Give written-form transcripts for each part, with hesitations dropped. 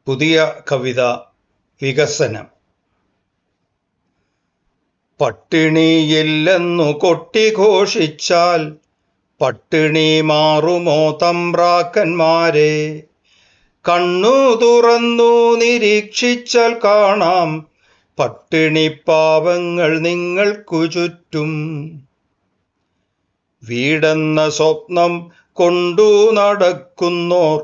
പുതിയ കവിത വികസനം. പട്ടിണിയില്ലെന്നു കൊട്ടിഘോഷിച്ചാൽ പട്ടിണി മാറുമോ തമ്പ്രാക്കന്മാരെ? കണ്ണു തുറന്നു നിരീക്ഷിച്ചാൽ കാണാം പട്ടിണിപ്പാവങ്ങൾ നിങ്ങൾക്കു ചുറ്റും. വീടെന്ന സ്വപ്നം കൊണ്ടു നടക്കുന്നോർ,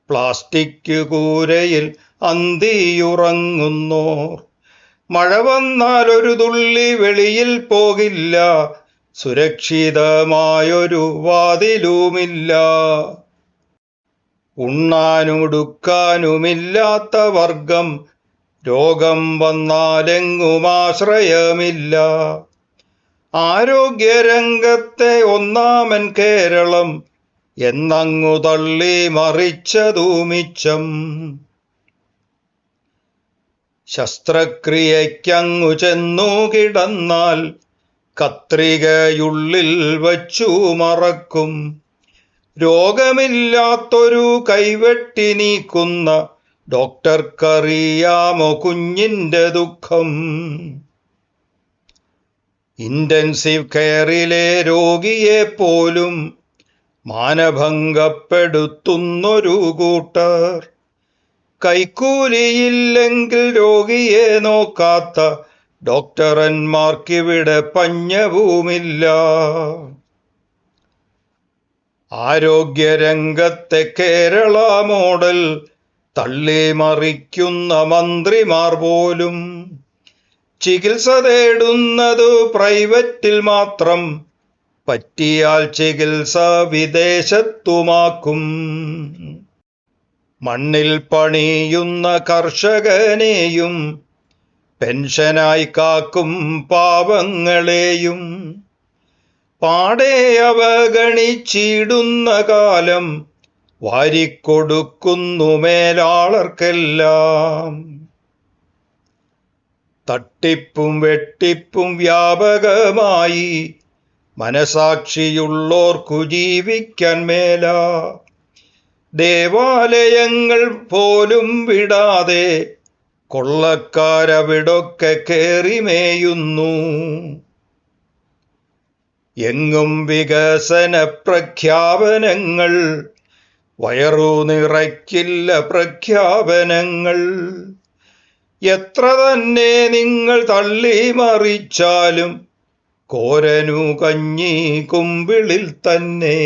പ്ലാസ്റ്റിക് കൂരയിൽ അന്തിയുറങ്ങുന്നോർ, മഴ വന്നാൽ ഒരു തുള്ളി വെളിയിൽ പോകില്ല, സുരക്ഷിതമായൊരു വാതിലുമില്ല. ഉണ്ണാനുടുക്കാനുമില്ലാത്ത വർഗം, രോഗം വന്നാലെങ്ങും ആശ്രയമില്ല. ആരോഗ്യരംഗത്തെ ഒന്നാമൻ കേരളം എന്നങ്ങു തള്ളി മറിച്ചതു മിച്ചം. ശസ്ത്രക്രിയയ്ക്കങ്ങു ചെന്നു കിടന്നാൽ കത്രികയുള്ളിൽ വച്ചു മറക്കും. രോഗമില്ലാത്തൊരു കൈവെട്ടി നീക്കുന്ന ഡോക്ടർക്കറിയാമോ കുഞ്ഞിൻ്റെ ദുഃഖം? ഇന്റൻസീവ് കെയറിലെ രോഗിയെ പോലും മാനഭംഗപ്പെടുത്തുന്നൊരു കൂട്ടർ, കൈക്കൂലിയില്ലെങ്കിൽ രോഗിയെ നോക്കാത്ത ഡോക്ടർമാർക്കിവിടെ പഞ്ഞവുമില്ല. ആരോഗ്യരംഗത്തെ കേരള മോഡൽ തള്ളിമറിക്കുന്ന മന്ത്രിമാർ പോലും ചികിത്സ തേടുന്നത് പ്രൈവറ്റിൽ മാത്രം, പറ്റിയാൽ ചികിത്സ വിദേശത്തുമാക്കും. മണ്ണിൽ പണിയുന്ന കർഷകനെയും പെൻഷനായി കാക്കും പാവങ്ങളെയും പാടെ അവഗണിച്ചിടുന്ന കാലം വാരിക്കൊടുക്കുന്നു മേലാളർക്കെല്ലാം. തട്ടിപ്പും വെട്ടിപ്പും വ്യാപകമായി, മനസാക്ഷിയുള്ളോർക്കു ജീവിക്കാൻ മേല. ദേവാലയങ്ങൾ പോലും വിടാതെ കൊള്ളക്കാരവിടൊക്കെ കേറിമേയുന്നു. എങ്ങും വികസന പ്രഖ്യാപനങ്ങൾ, വയറു നിറയ്ക്കില്ല പ്രഖ്യാപനങ്ങൾ. എത്ര തന്നെ നിങ്ങൾ തള്ളിമറിച്ചാലും കോരനു കഞ്ഞി കുമ്പിളിൽ തന്നെ.